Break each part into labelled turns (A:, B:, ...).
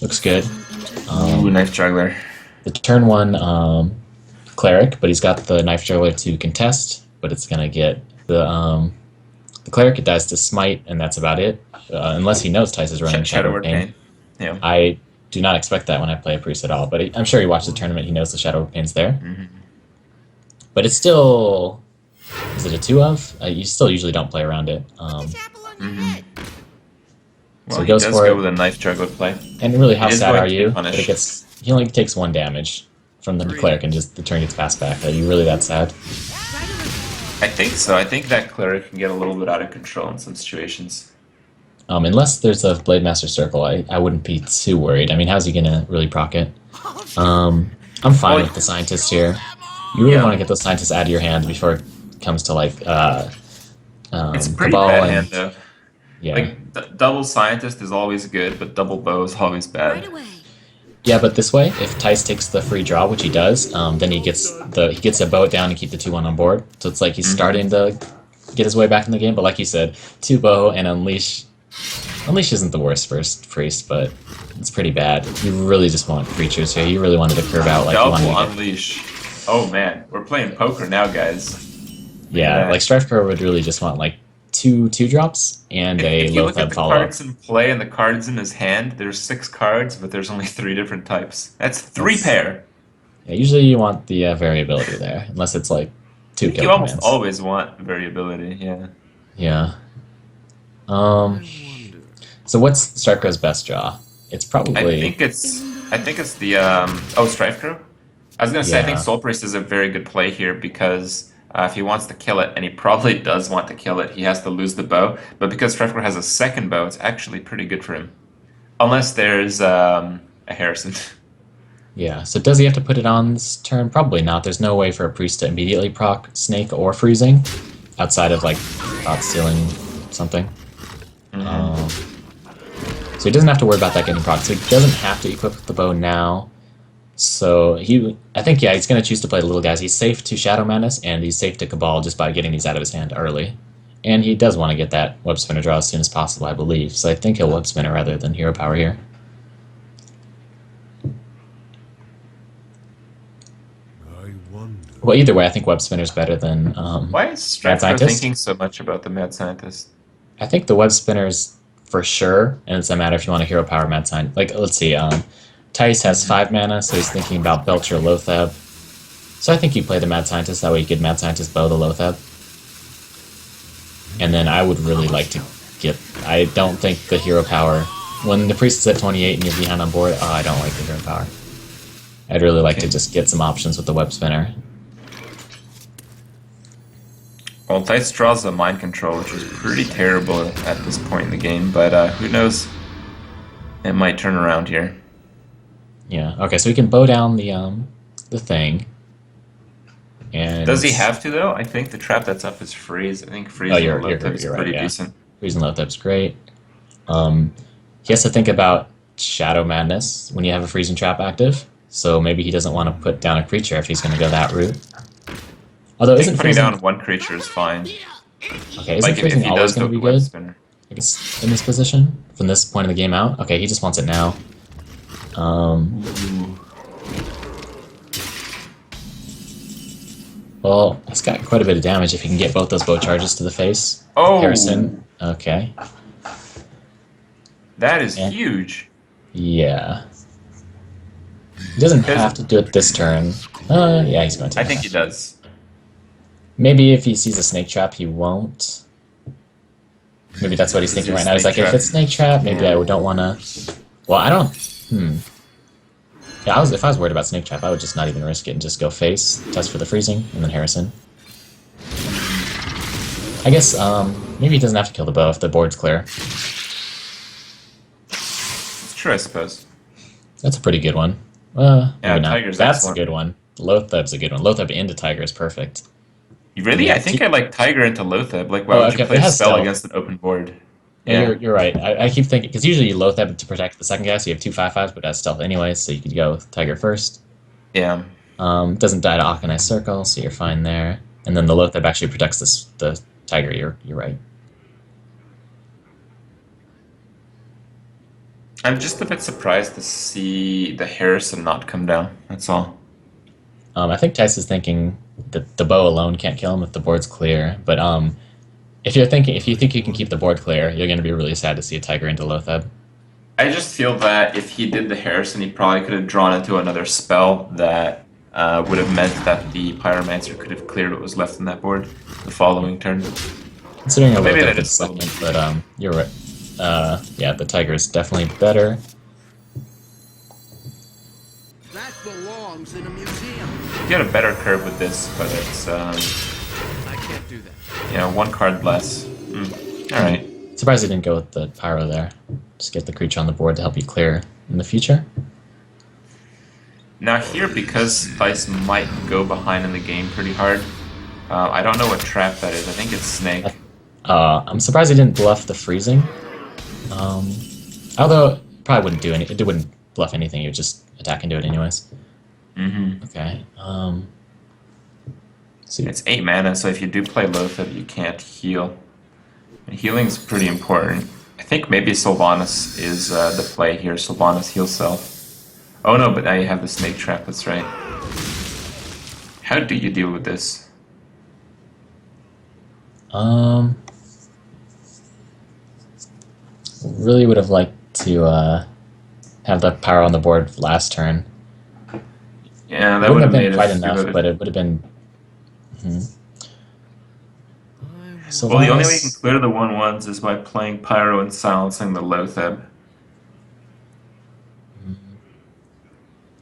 A: Looks good.
B: Ooh, knife juggler.
A: The turn one cleric, but he's got the knife juggler to contest, but it's gonna get the cleric. It dies to smite, and that's about it. Unless he knows Tice is running Shadow
B: Shadow
A: of
B: Word
A: Pain.
B: Pain. Yeah.
A: I do not expect that when I play a priest at all, but I'm sure he watched the tournament. He knows the Shadow of Pain's there.
B: Hmm.
A: But it's still. Is it a 2 of? You still usually don't play around it.
B: Hmm.
A: So
B: Well,
A: he
B: he
A: goes
B: does
A: for
B: go
A: it.
B: with a knife juggler play.
A: And really, how
B: It is
A: sad
B: going
A: are
B: to be
A: you that it
B: punished.
A: gets. He only takes 1 damage from the cleric and just the turn gets passed back. Are you really that sad?
B: I think so. I think that cleric can get a little bit out of control in some situations.
A: Unless there's a Blade Master Circle, I wouldn't be too worried. I mean, how's he gonna really proc it? I'm fine
B: Well,
A: with the scientist here. You really want
B: yeah,
A: to get those scientists out of your hand before it comes to like
B: it's a pretty
A: Cabal
B: bad hand
A: and
B: though.
A: yeah,
B: Like double scientist is always good, but double bow is always bad.
A: yeah. But this way, if Tice takes the free draw, which he does, then he gets a bow down and keep the 2-1 on board. So it's like he's
B: Hmm.
A: starting to get his way back in the game. But like you said, 2 bow and unleash. Unleash isn't the worst first priest, but it's pretty bad. You really just want creatures here. You really wanted to curve out, like you wanted
B: Double
A: to get.
B: unleash. Oh man, we're playing poker now, guys. Look at
A: Yeah, like
B: that.
A: Strifecro would really just want like two drops and a
B: If you look at
A: Loatheb
B: the
A: follow up.
B: cards in play and the cards in his hand, there's 6 cards, but there's only 3 different types. That's three
A: That's
B: pair.
A: yeah, usually you want the variability there, unless it's like
B: I
A: two
B: think
A: kill
B: you almost
A: commands.
B: always want variability. Yeah.
A: Yeah. Um. So what's Strifecro's best draw? It's
B: I
A: probably
B: think it's I think it's the Strifecro. I was gonna say I think
A: yeah.
B: Soul Priest is a very good play here because if he wants to kill it, and he probably does want to kill it, he has to lose the bow. But because Strifecro has a second bow, it's actually pretty good for him. Unless there's a Harrison.
A: Yeah. So does he have to put it on this turn? Probably not. There's no way for a priest to immediately proc Snake or Freezing, outside of like Thought Stealing something.
B: Hmm.
A: Um, so he doesn't have to worry about that getting proc. So he doesn't have to equip the bow now. So I think, yeah, he's going to choose to play the little guys. He's safe to Shadow Madness, and he's safe to Cabal just by getting these out of his hand early. And he does want to get that Web Spinner draw as soon as possible, I believe. So I think he'll Web Spinner rather than Hero Power here. Well, either way, I think Web Spinner's better than
B: Why is
A: Mad
B: Strifecro
A: Scientist.
B: thinking so much about the Mad Scientist?
A: I think the Web Spinner's for sure, and it's a matter if you want a Hero Power Mad Scientist. Like, let's see, Tice has
B: Hmm.
A: 5 mana, so he's thinking about Belcher Lotheb. So I think you play the Mad Scientist, that way you could Mad Scientist bow the Lotheb. And then I would really like to get. I don't think the hero power. When the priest is at 28 and you're behind on board, I don't like the hero power. I'd really like to
B: Okay.
A: just get some options with the web spinner.
B: Well, Thijs draws a mind control, which is pretty terrible at this point in the game, but who knows? It might turn around here.
A: Yeah. Okay, so we can bow down the thing.
B: Does
A: And
B: he have to though? I think the trap that's up is freeze. I think
A: oh,
B: freeze on the
A: you're
B: low tip
A: you're,
B: is
A: you're right.
B: pretty
A: Yeah,
B: decent.
A: freezing Lothep's great. Um, he has to think about Shadow Madness when you have a freezing trap active. So maybe he doesn't want to put down a creature if he's going to go that route. Although
B: I
A: isn't
B: think putting
A: freezing
B: down one creature is fine.
A: okay? Isn't
B: Like if
A: freezing
B: he
A: always
B: does
A: going
B: go
A: to
B: with
A: be
B: the web
A: good?
B: spinner.
A: I guess in this position from this point of the game out. Okay, he just wants it now. Um,
B: Ooh.
A: well, he's got quite a bit of damage if he can get both those bow charges to the face.
B: Oh,
A: Harrison. Okay.
B: that is
A: And
B: huge.
A: yeah, he doesn't
B: Because
A: have to do it this turn. Yeah, he's going to
B: I think
A: now.
B: he does.
A: Maybe if he sees a snake trap, he won't. Maybe that's what he's
B: This is
A: thinking
B: your
A: right now. He's
B: snake
A: like, if
B: trap.
A: it's snake trap, maybe
B: Yeah.
A: I don't want to. Well, I don't. Yeah, if I was worried about snake trap, I would just not even risk it and just go face, test for the freezing, and then Harrison. I guess maybe he doesn't have to kill the bow if the board's clear.
B: It's true, I suppose.
A: That's a pretty good one.
B: Yeah,
A: Maybe not.
B: Tiger's
A: That's a
B: excellent.
A: good one. Lotheb's a good one. Lotheb into Tiger is perfect.
B: Really? I
A: Yeah.
B: think I like Tiger into Lotheb. Like, why
A: Oh,
B: would you
A: okay.
B: play
A: It
B: a
A: has
B: spell
A: stealth.
B: against an open board?
A: Yeah,
B: Yeah.
A: you're right. I keep thinking because usually you Lotheb to protect the second guy, so you have two 5/5s, but it has stealth anyway, so you could go with Tiger first.
B: Yeah.
A: Doesn't die to Akanai Circle, so you're fine there. And then the Lotheb actually protects the Tiger. You're right.
B: I'm just a bit surprised to see the Harrison not come down. That's all.
A: I think Thijs is thinking that the bow alone can't kill him if the board's clear. But if you think you can keep the board clear, you're going to be really sad to see a tiger into Lothab.
B: I just feel that if he did the Harrison, he probably could have drawn into another spell that would have meant that the Pyromancer could have cleared what was left on that board the following turn.
A: Considering a
B: Maybe
A: Lothab
B: that
A: for
B: is
A: second, but you're right. Yeah, the tiger is definitely better.
C: That belongs in a museum.
B: You get a better curve with this, but it's
C: I can't do that.
B: one card less. All right.
A: Surprised he didn't go with the pyro there. Just get the creature on the board to help you clear in the future.
B: Now here, because Thijs might go behind in the game pretty hard, I don't know what trap that is. I think it's Snake.
A: I'm surprised he didn't bluff the freezing. Although it probably wouldn't do any. It wouldn't bluff anything. You would just attack into it anyways. Okay. See.
B: It's 8 mana, so if you do play Lothab, you can't heal. And healing's pretty important. I think maybe Sylvanas is the play here. Sylvanas heal self. Oh no, but now you have the Snake Trap. That's right. How do you deal with this?
A: Really would have liked to have the power on the board last turn.
B: Yeah, that
A: It
B: would
A: wouldn't
B: have
A: have
B: made
A: been quite
B: it
A: enough, but it would have been. So
B: Well, the only way you can clear the 1/1s is by playing Pyro and silencing the Lothab.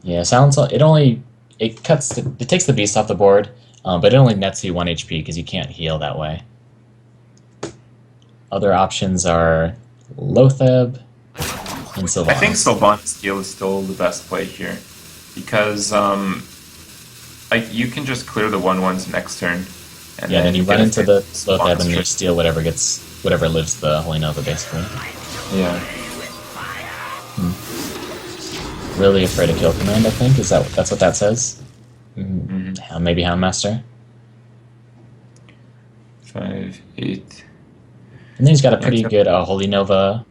A: Yeah, silence. It takes the beast off the board, but it only nets you 1 HP because you can't heal that way. Other options are Lothab and Sylvanas.
B: I think Sylvanas heal is still the best play here, because like you can just clear the 1/1s next turn. And
A: Yeah, then you run into the Lothab and you
B: trick.
A: steal whatever lives the Holy Nova, basically.
B: Yeah.
A: Really afraid of kill command, I think. That's what that says? Maybe Houndmaster.
B: 5, 8.
A: And then he's got a pretty good Holy Nova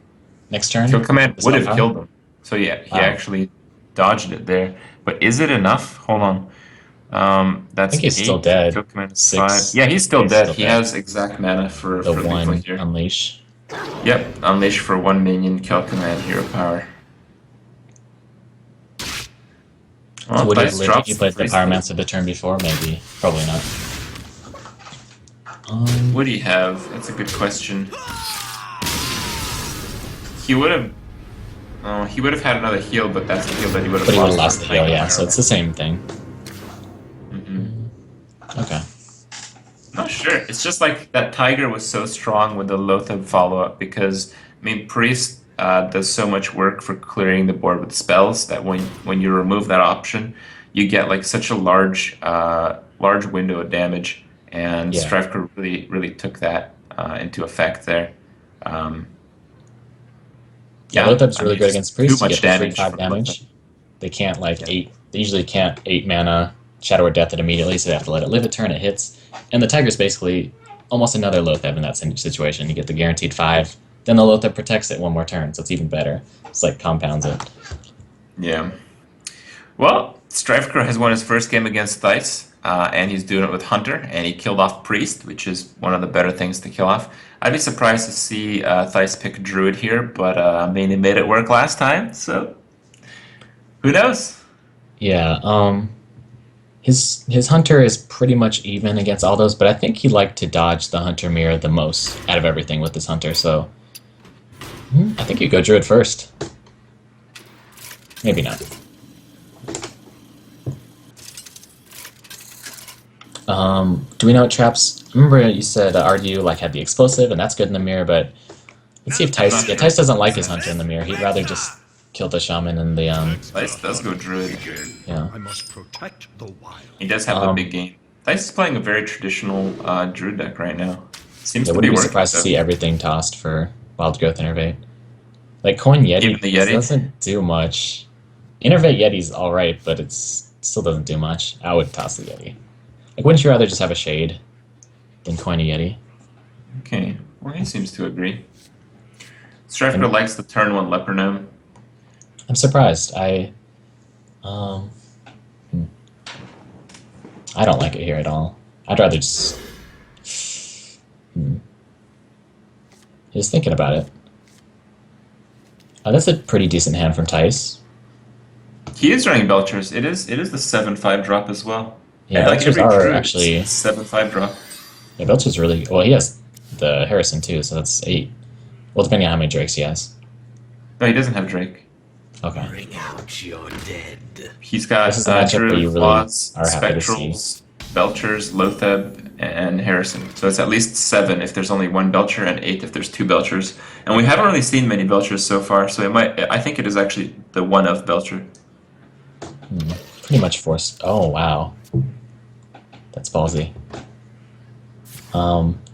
A: next turn.
B: Kill command
A: With
B: would have
A: Spellpower.
B: killed him. So yeah, he actually dodged it there. But is it enough? Hold on. That's
A: I think he's
B: 8.
A: still dead.
B: Kill command is
A: 6.
B: 5. Yeah, he's still dead.
A: Still
B: He
A: dead.
B: has exact mana for
A: The
B: lethal
A: one
B: here.
A: Unleash.
B: Yep, unleash for 1 minion, kill command, hero power. Well,
A: Would he
B: Thijs
A: have lived if
B: drops
A: you played the
B: freeze.
A: Pyromancer the turn before? Maybe. Probably not.
B: Would he have? That's a good question. He would have. He would have had another heal, but that's a heal that he would have
A: But he would have
B: lost.
A: lost the
B: from playing
A: heal, yeah, so it's the same thing. Okay.
B: Not sure. It's just like that Tiger was so strong with the Lothab follow-up because, I mean, Priest does so much work for clearing the board with spells that when you remove that option, you get like such a large window of damage, and
A: Yeah.
B: Strifecro really took that into effect there.
A: Yeah, Lothab's really good against Priests.
B: Too
A: You
B: much
A: get the free
B: damage
A: 5
B: from
A: damage.
B: Lothab.
A: They can't They usually can't 8 mana Shadow or Death it immediately, so they have to let it live a turn, it hits. And the Tiger's basically almost another Lothab in that situation. You get the guaranteed 5, then the Lothab protects it one more turn, so it's even better. It's like compounds it.
B: Yeah. Well, Strifecro has won his first game against Thijs, and he's doing it with Hunter, and he killed off Priest, which is one of the better things to kill off. I'd be surprised to see Thijs pick Druid here, but I mean, he made it work last time, so who knows?
A: Yeah, his Hunter is pretty much even against all those, but I think he liked to dodge the Hunter mirror the most out of everything with this Hunter, so I think you go Druid first. Maybe not. Do we know what traps? Remember you said Ardu had the explosive, and that's good in the mirror, but let's see if Thijs... Yeah, Thijs doesn't like his Hunter in the mirror. He'd rather just kill the Shaman and the...
B: Thijs does go Druid.
A: Yeah.
C: I must protect the wild.
B: He does have the big game. Thijs is playing a very traditional Druid deck right now. Seems
A: Yeah,
B: to be
A: wouldn't be
B: working.
A: surprised to
B: though.
A: see everything tossed for Wild Growth Innervate. Like, Coin Yeti,
B: Even the Yeti?
A: doesn't do much. Innervate Yeti's alright, but it still doesn't do much. I would toss the Yeti. Like, wouldn't you rather just have a Shade than coin a Yeti?
B: Okay, well, he seems to agree. Strifecro likes the turn 1 Leper Gnome.
A: I'm surprised. Um, hmm. I don't like it here at all. I'd rather just... Just thinking about it. That's a pretty decent hand from Thijs.
B: He is running Belchers. It is the 7/5 drop as well.
A: Yeah,
B: And like
A: Belchers
B: every
A: are
B: druid,
A: actually...
B: it's 7/5 drop.
A: Yeah, Belchers really... Well, he has the Harrison too, so that's 8. Well, depending on how many Drakes he has.
B: No, he doesn't have Drake.
A: Okay.
C: Bring out your dead.
B: He's got
A: This is a matchup where you
B: Druid,
A: really
B: Claws,
A: are happy to see.
B: Spectrals, Belchers, Lotheb, and Harrison. So it's at least 7 if there's only one Belcher, and 8 if there's 2 Belchers. And we haven't really seen many Belchers so far, so I think it is actually the one of Belcher.
A: Pretty much forced. Oh, wow. That's ballsy.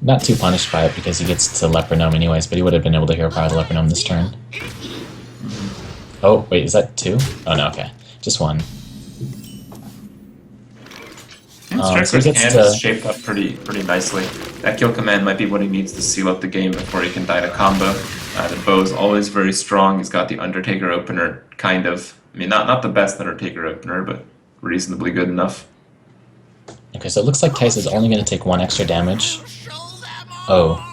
A: Not too punished by it because he gets to Lepronome anyways, but he would have been able to hero power the Lepronome this turn. Oh, wait, is that 2? Oh, no, okay. Just 1.
B: Strifecro's
A: so he gets
B: hand
A: to...
B: is shaped up pretty nicely. That kill command might be what he needs to seal up the game before he can die to combo. The bow's always very strong. He's got the Undertaker opener, kind of. I mean, not the best Undertaker opener, but reasonably good enough.
A: Okay, so it looks like Thijs is only going to take 1 extra damage. Oh,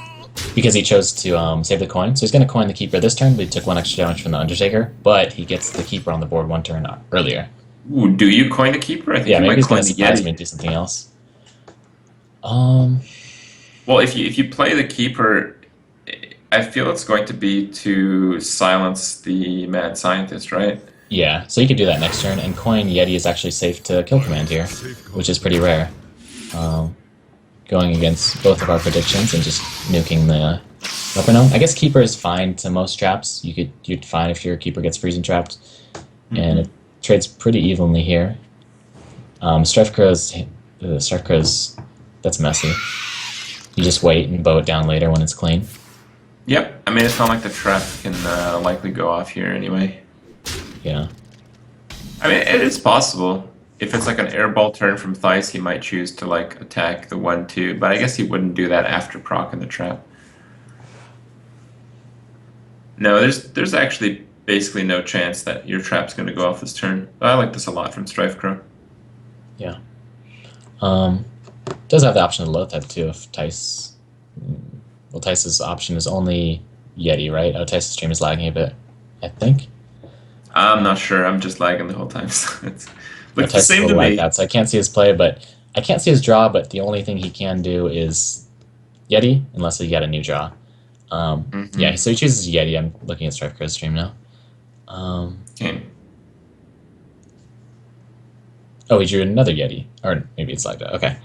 A: because he chose to save the coin. So he's going to coin the Keeper this turn, but he took 1 extra damage from the Undertaker, but he gets the Keeper on the board 1 turn earlier.
B: Ooh, do you coin the Keeper? I think
A: Yeah,
B: you
A: maybe
B: might
A: he's
B: coin
A: going to
B: the
A: surprise
B: Yeti.
A: me and do something else.
B: Well, if you play the Keeper, I feel it's going to be to silence the Mad Scientist, right?
A: Yeah, so you could do that next turn, and coin Yeti is actually safe to kill command here, which is pretty rare. Going against both of our predictions and just nuking the Lepronome. I guess Keeper is fine to most traps. You'd fine if your Keeper gets freezing trapped, and it trades pretty evenly here. Strifecro's that's messy. You just wait and bow it down later when it's clean.
B: Yep. I mean, it's not like the trap can likely go off here anyway.
A: Yeah.
B: I mean, it is possible. If it's like an airball turn from Thijs, he might choose to like attack the 1/2, but I guess he wouldn't do that after proc in the trap. No, there's actually basically no chance that your trap's going to go off this turn. I like this a lot from Strifecro.
A: Yeah. Does have the option to Lotheb too if Thijs... Well, Thijs' option is only Yeti, right? Oh, Thijs' stream is lagging a bit, I think.
B: I'm not sure. I'm just lagging the whole time. So it's looks the
A: Thijs
B: same
A: will
B: to
A: like
B: me.
A: that, so I can't see his play, but I can't see his draw, but the only thing he can do is Yeti, unless he got a new draw. Yeah, so he chooses Yeti. I'm looking at Strifecro's stream now.
B: Okay.
A: Oh, he drew another Yeti. Or maybe it's like that. Okay.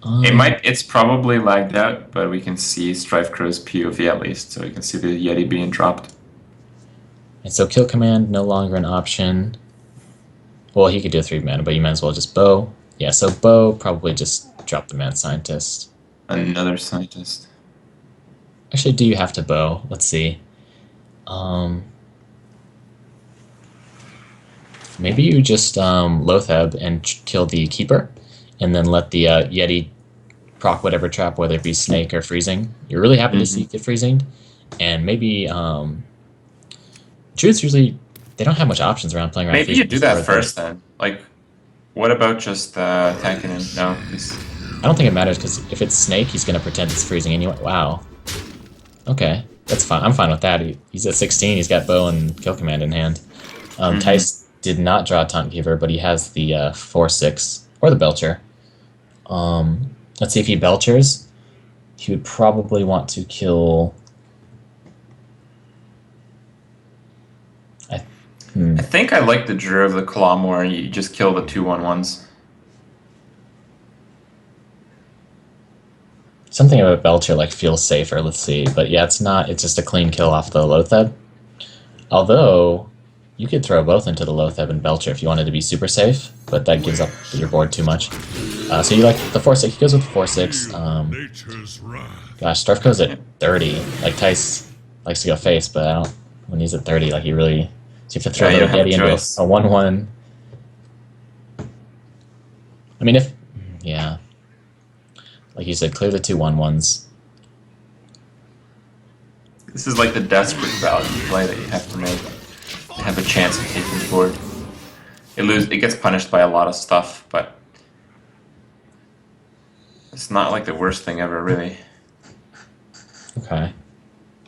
B: It's probably lagged out, but we can see Strifecro's POV at least, so we can see the Yeti being dropped.
A: And so kill command, no longer an option. Well, he could do a 3 mana, but you might as well just bow. Yeah, so bow, probably just drop the Mad Scientist.
B: Another Scientist.
A: Actually, do you have to bow? Let's see. Maybe you just Lotheb and kill the Keeper, and then let the Yeti proc whatever trap, whether it be Snake or Freezing. You're really happy to see it get Freezing, and maybe Druids usually they don't have much options around playing around.
B: Maybe you do that
A: Freezing.
B: first then. Like, what about just attacking him? No,
A: I don't think it matters because if it's Snake, he's gonna pretend it's Freezing anyway. Wow. Okay, that's fine. I'm fine with that. He's at 16. He's got bow and kill command in hand. Thijs did not draw a Taunt Giver, but he has the 4/6 or the Belcher. Let's see if he Belchers. He would probably want to kill.
B: I think I like the Drew of the Claw more. You just kill the 2/1/1s.
A: Something about Belcher like feels safer. Let's see, but yeah, it's not. It's just a clean kill off the Lotheb. Although you could throw both into the Lotheb and Belcher if you wanted to be super safe, but that gives up your board too much. So you like the 4/6. He goes with the 4/6. Gosh, Strifecro's at 30. Like Thijs likes to go face, but I don't. When he's at 30, like he really. So you have to throw
B: Yeah, you
A: the
B: don't have
A: Yeti
B: a
A: into
B: choice.
A: a 1/1. I mean, yeah. Like you said, clear the 2/1/1s.
B: This is like the desperate value play that you have to make. have a chance of taking the board. It gets punished by a lot of stuff, but it's not like the worst thing ever, really.
A: Okay.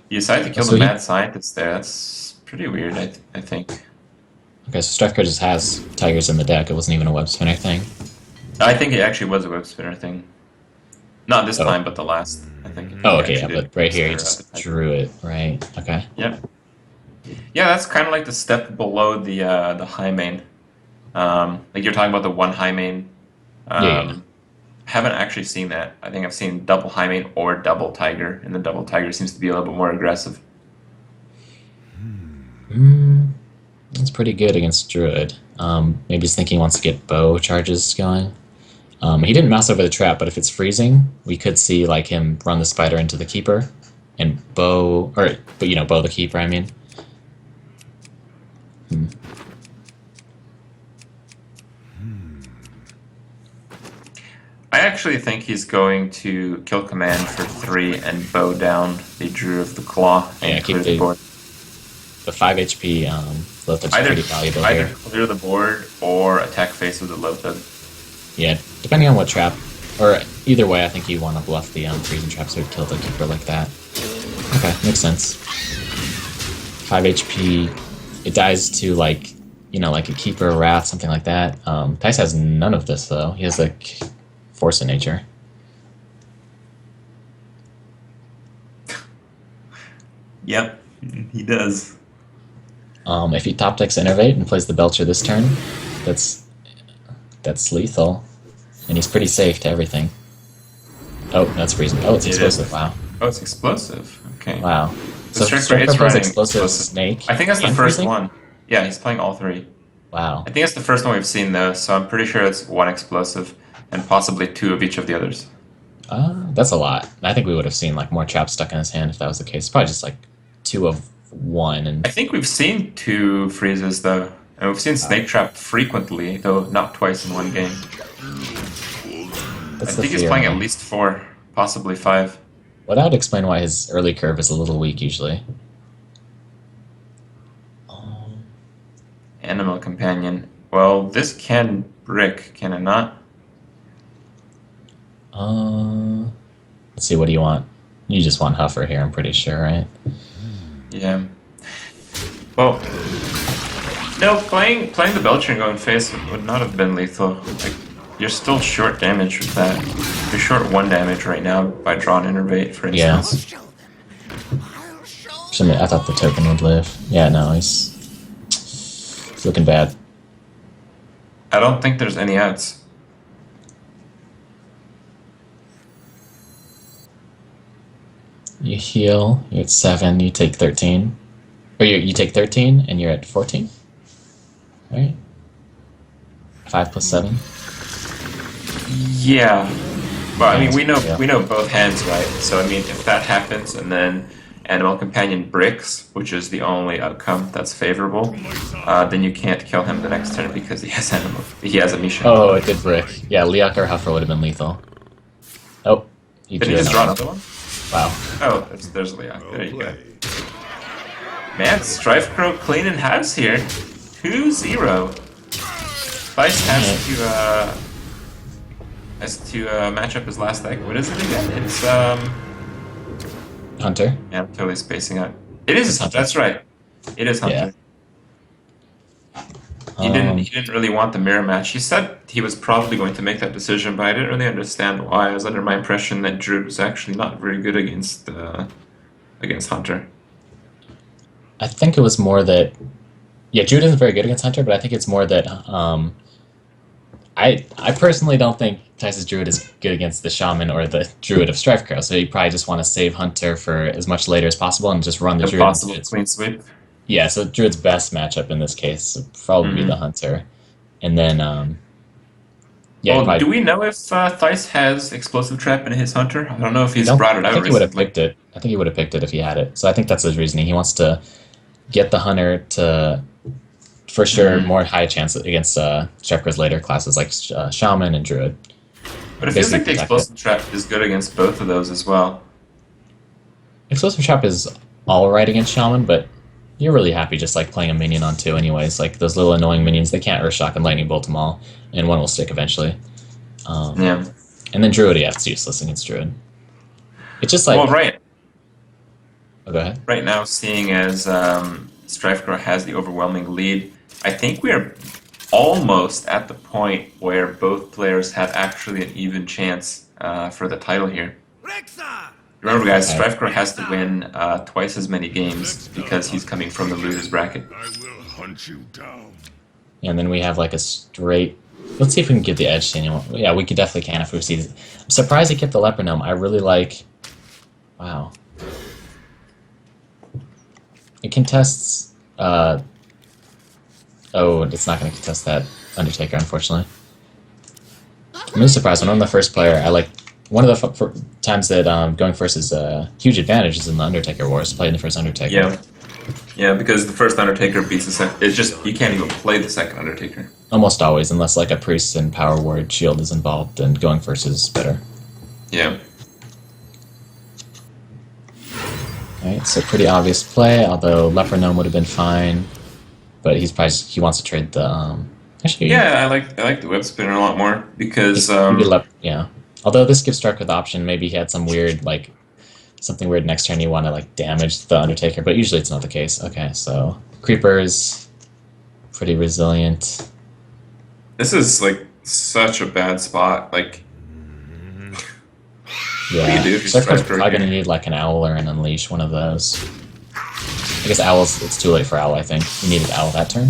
B: You decide to kill
A: So
B: the
A: he-
B: mad scientist there. That's pretty weird, I think.
A: Okay, so Strifecro just has tigers in the deck. It wasn't even a web spinner thing.
B: I think it actually was a web spinner thing. Not this
A: Oh.
B: time, but the last. I think.
A: Oh,
B: he
A: okay, yeah,
B: actually
A: but
B: did
A: right here he
B: web
A: just
B: spinner.
A: drew it, right? Okay.
B: Yep. Yeah, that's kind of like the step below the high main. Like you're talking about the one high main.
A: Yeah.
B: Haven't actually seen that. I think I've seen double high main or double tiger, and the double tiger seems to be a little bit more aggressive.
A: That's pretty good against Druid. Maybe he's thinking he wants to get bow charges going. He didn't mouse over the trap, but if it's freezing, we could see like him run the spider into the keeper, and bow, bow the keeper. I mean.
B: I actually think he's going to kill command for 3 and bow down the Drew of the Claw and
A: Yeah, keep
B: clear the board.
A: the 5 HP Lothar is pretty valuable
B: Either
A: here.
B: clear the board or attack face with the Lothar.
A: Yeah, depending on what trap, or either way, I think you want to bluff the freezing trap so you kill the keeper like that. Okay, makes sense. 5 HP, it dies to like a keeper, a wrath, something like that. Thijs has none of this though. He has like force of nature.
B: Yep, he does.
A: If he top decks Innervate and plays the Belcher this turn, that's lethal, and he's pretty safe to everything. Oh, that's freezing. Oh, it's
B: It
A: explosive.
B: is.
A: Wow.
B: Oh, it's explosive. Okay.
A: Wow.
B: So
A: So
B: Strifecro is
A: Strifecro plays
B: running
A: explosive snake.
B: I think that's the
A: and
B: first
A: freezing?
B: one. Yeah, he's playing all 3.
A: Wow.
B: I think that's the first one we've seen though, so I'm pretty sure it's 1 explosive and possibly 2 of each of the others.
A: That's a lot. I think we would have seen like more traps stuck in his hand if that was the case. Probably just like 2 of 1 and
B: I think we've seen 2 freezes though, and we've seen Snake Trap frequently, though not twice in one game. I
A: that's the
B: think he's
A: fear,
B: playing
A: man.
B: at least 4, possibly 5.
A: Well, that would explain why his early curve is a little weak usually.
B: Animal Companion. Well, this can brick, can it not?
A: Let's see. What do you want? You just want Huffer here. I'm pretty sure, right?
B: Yeah. Well, no, playing the Belcher and going face would not have been lethal. Like, you're still short damage with that. You're short 1 damage right now by drawing Innervate, for
A: Yeah.
B: instance.
A: I thought the token would live. Yeah, no, he's looking bad.
B: I don't think there's any outs.
A: You heal. You're at 7. You take 13. Or you take 13 and you're at 14. Right? 5 plus 7.
B: Yeah. Well, I mean,
A: Yeah.
B: we know both hands, right? So, I mean, if that happens and then Animal Companion bricks, which is the only outcome that's favorable, then you can't kill him the next turn because he has a Misha.
A: Oh, it did brick. Yeah, Liak or Huffer would have been lethal. Oh,
B: Did he
A: drew
B: just draw
A: another
B: another one?
A: Wow.
B: Oh, there's Leon. There you go. Man, Strifecro clean in house here. 2-0. Thijs has to match up his last deck. What is it again? It's
A: Hunter.
B: yeah, I'm totally spacing out. It is
A: It's Hunter.
B: That's right. It is Hunter. He didn't really want the mirror match. He said he was probably going to make that decision, but I didn't really understand why. I was under my impression that Drew was actually not very good against Hunter.
A: I think it was more that, yeah, Druid isn't very good against Hunter, but I think it's more that I personally don't think Thijs' Druid is good against the Shaman or the Druid of Strifecro, so you probably just want to save Hunter for as much later as possible and just run the Druid.
B: Impossible clean sweep.
A: Yeah, so Druid's best matchup in this case would probably be the Hunter. And then, yeah.
B: Well, do we know if Thijs has Explosive Trap in his Hunter? I don't know if he's brought it out
A: I think he would have
B: recently.
A: picked it. I think he would have picked it if he had it. So I think that's his reasoning. He wants to get the Hunter to, for sure, more high chance against Strifecro's later classes like Shaman and Druid.
B: But it feels like the
A: Basically,
B: Explosive Trap is good against both of those as well.
A: Explosive Trap is all right against Shaman, but you're really happy just like playing a minion on 2 anyways. Like those little annoying minions, they can't Earth Shock and Lightning Bolt them all, and one will stick eventually.
B: Yeah.
A: And then Druid, yeah, it's useless against Druid. It's just like...
B: Well, right.
A: Oh, go ahead.
B: Right now, seeing as Strifecro has the overwhelming lead, I think we are almost at the point where both players have actually an even chance for the title here. Remember, guys, Strifecro has to win twice as many games because he's coming from the loser's bracket.
C: I will hunt you down.
A: And then we have like a straight... Let's see if we can give the edge to anyone. Yeah, we could definitely can if we see... I'm surprised he kept the Leper Gnome. I really like... Wow. It contests... Oh, it's not going to contest that Undertaker, unfortunately. I'm really surprised. When I'm the first player, I like... One of the times that going first is a huge advantage is in the Undertaker Wars, playing the first Undertaker.
B: Yeah. Yeah, because the first Undertaker beats the second. It's just, you can't even play the second Undertaker.
A: Almost always, unless like a Priest and Power Word Shield is involved, then going first is better.
B: Yeah.
A: Alright, so pretty obvious play, although Leper Gnome would have been fine. But he wants to trade the... Actually,
B: Yeah, I like the Web Spinner a lot more, because...
A: yeah. Although this gives Striker the option, maybe he had some weird, like... Something weird next turn you want to, like, damage the Undertaker, but usually it's not the case. Okay, so... Creepers... Pretty resilient.
B: This is, like, such a bad spot, like...
A: Yeah,
B: do if you
A: Striker's
B: Strifecro
A: probably going to
B: here?
A: need, like, an Owl or an Unleash, one of those. I guess Owl's... It's too late for Owl, I think. He needed Owl that turn.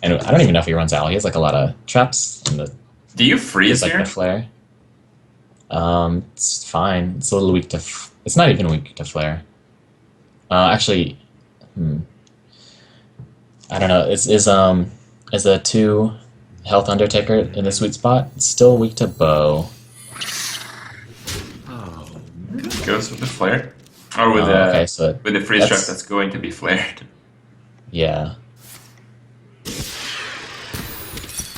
A: And I don't even know if he runs Owl. He has, like, a lot of traps and the...
B: Do you freeze
A: like
B: here?
A: the flare. It's fine. It's a little weak to... It's not even weak to flare. Actually... I don't know. Is a 2 health Undertaker in the sweet spot? It's still weak to bow.
B: Goes with the flare? Or with,
A: okay, so
B: with the freeze trap
A: that's-
B: that's going to be flared.
A: Yeah.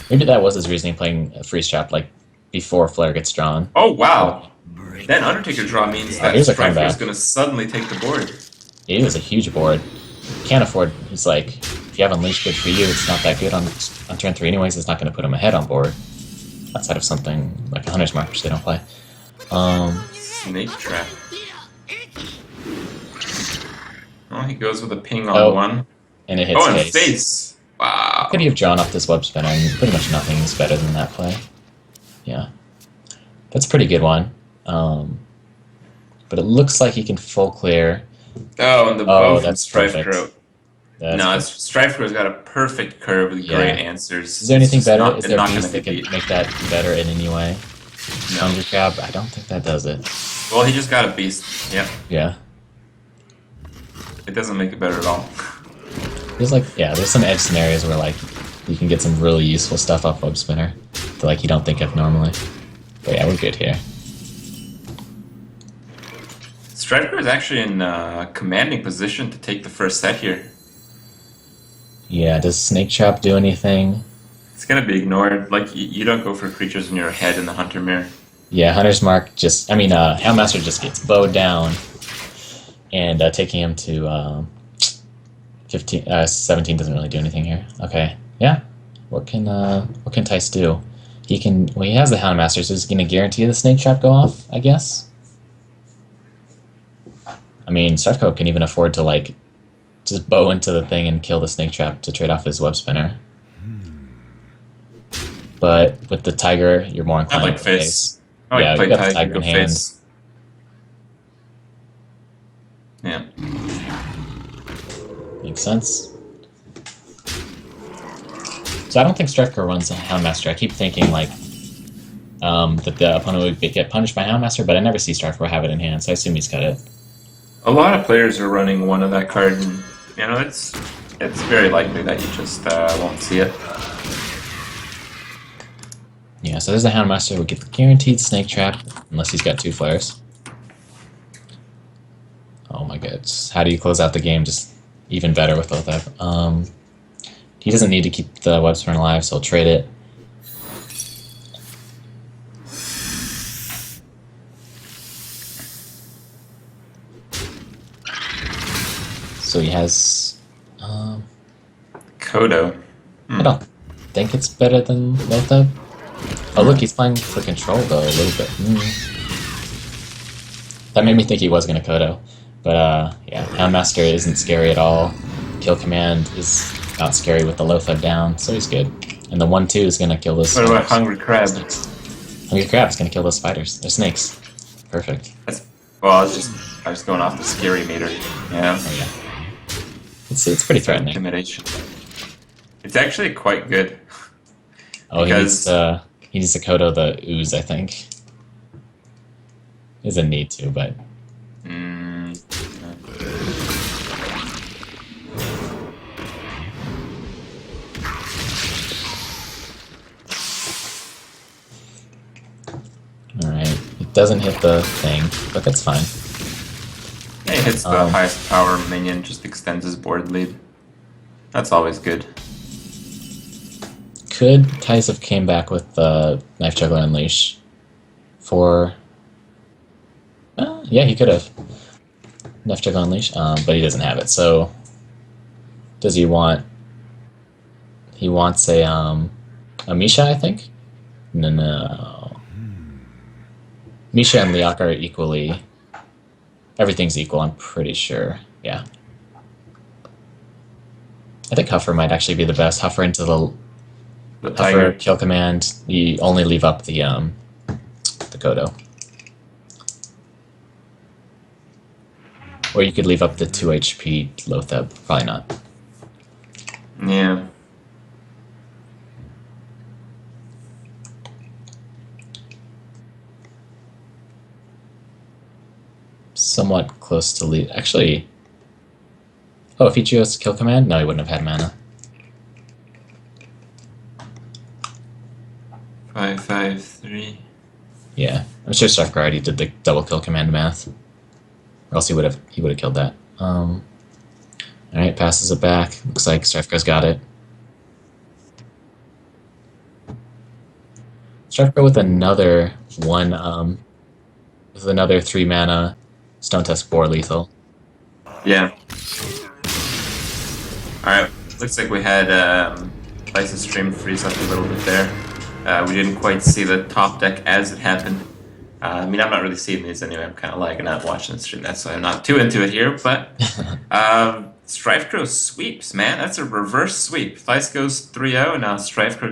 A: Maybe that was his reasoning, playing a freeze trap like before flare gets drawn.
B: Oh, wow! That Undertaker draw means that
A: here's a
B: Striker is
A: comeback.
B: going to suddenly take the board.
A: It was a huge board. Can't afford. He's like, if you have Unleash, good for you. It's not that good on turn 3 anyways. It's not going to put him ahead on board. Outside of something like a Hunter's Mark, which they don't play.
B: Snake trap. Oh, he goes with a ping on 1.
A: And it hits
B: Oh, and
A: face.
B: face! Wow.
A: Could he have drawn off this web spinner? And pretty much nothing is better than that play. Yeah. That's a pretty good one. But it looks like he can full clear.
B: Oh, and the bow from
A: that's
B: Strifecro.
A: perfect. That's
B: No,
A: good.
B: Strifecro's got a perfect curve with
A: Yeah.
B: great answers.
A: Is there anything
B: It's just
A: better?
B: not-
A: Is
B: it's
A: there
B: not
A: beast
B: gonna
A: that can
B: compete.
A: make that better in any way?
B: No.
A: Thunder Crab? I don't think that does it.
B: Well, he just got a beast. Yeah,
A: Yeah.
B: it doesn't make it better at all.
A: There's like, yeah, there's some edge scenarios where like you can get some really useful stuff off web spinner that like you don't think of normally. But yeah, we're good here.
B: Striker is actually in commanding position to take the first set here.
A: Yeah, does Snake Trap do anything?
B: It's gonna be ignored. Like, you don't go for creatures in your head in the Hunter Mirror.
A: Yeah, Hunter's Mark just, Houndmaster just gets bowed down and taking him to 17 doesn't really do anything here. Okay, yeah. What can Thijs do? He can, well, he has the Houndmaster, so he's going to guarantee the Snake Trap go off, I guess. I mean, Strifecro can even afford to, like, just bow into the thing and kill the Snake Trap to trade off his web spinner. But with the Tiger, you're more
B: I
A: inclined
B: like
A: to
B: face. Oh,
A: Yeah,
B: you play
A: you got the
B: Tiger,
A: Tiger
B: go
A: in hand.
B: face. Yeah.
A: Makes sense. So I don't think Strifecro runs a Houndmaster. I keep thinking, like, that the opponent would get punished by Houndmaster, but I never see Strifecro have it in hand, so I assume he's got it.
B: A lot of players are running one of that card, and it's very likely that you just won't see it.
A: Yeah, so there's the Houndmaster. We get the guaranteed Snake Trap, unless he's got 2 flares. Oh my god. How do you close out the game? Just even better with both of them. He doesn't need to keep the web spinner alive, so he'll trade it. So he has.
B: Kodo.
A: I don't think it's better than Lothab. Oh, look, he's playing for control, though, a little bit. That made me think he was going to Kodo. But, yeah, Houndmaster isn't scary at all. Kill Command is not scary with the Lothab down, so he's good. And the 1-2 is going to kill those
B: What about
A: spiders.
B: Hungry Crab?
A: Hungry Crab's going to kill those spiders. They're snakes. Perfect.
B: Well, I was just going off the scary meter. Yeah.
A: Oh, yeah. It's pretty threatening.
B: Intimidation. It's actually quite good.
A: Oh,
B: because...
A: he needs to Kodo the ooze, I think. He doesn't need to, but... Alright, it doesn't hit the thing, but that's fine.
B: Yeah, he hits the highest power minion, just extends his board lead. That's always good.
A: Could Thijs have came back with the Knife Juggler Unleash for... yeah, he could have. Knife Juggler Unleash, but he doesn't have it, so... Does he want... He wants a Misha, I think? No. Misha and Liak are equally... Everything's equal, I'm pretty sure. Yeah. I think Huffer might actually be the best. Huffer into the
B: tiger.
A: Huffer, kill command, you only leave up the Kodo. Or you could leave up the 2 HP Lothab. Probably not.
B: Yeah.
A: Somewhat close to leave. Actually... Oh, if he chose kill command? No, he wouldn't have had mana.
B: 5, 5, 3.
A: Yeah, I'm sure Strifecro already did the double kill command math, or else he would have killed that. All right, passes it back. Looks like Strifecro's got it. Strifecro with another with another 3 mana Stone Tusk 4 lethal.
B: Yeah. Alright, looks like we had Thijs' stream freeze up a little bit there. We didn't quite see the top deck as it happened. I mean, I'm not really seeing these anyway. I'm kind of lagging out watching the stream. That's why I'm not too into it here. But Strifecro sweeps, man. That's a reverse sweep. Thijs goes 3-0, and now Strifecro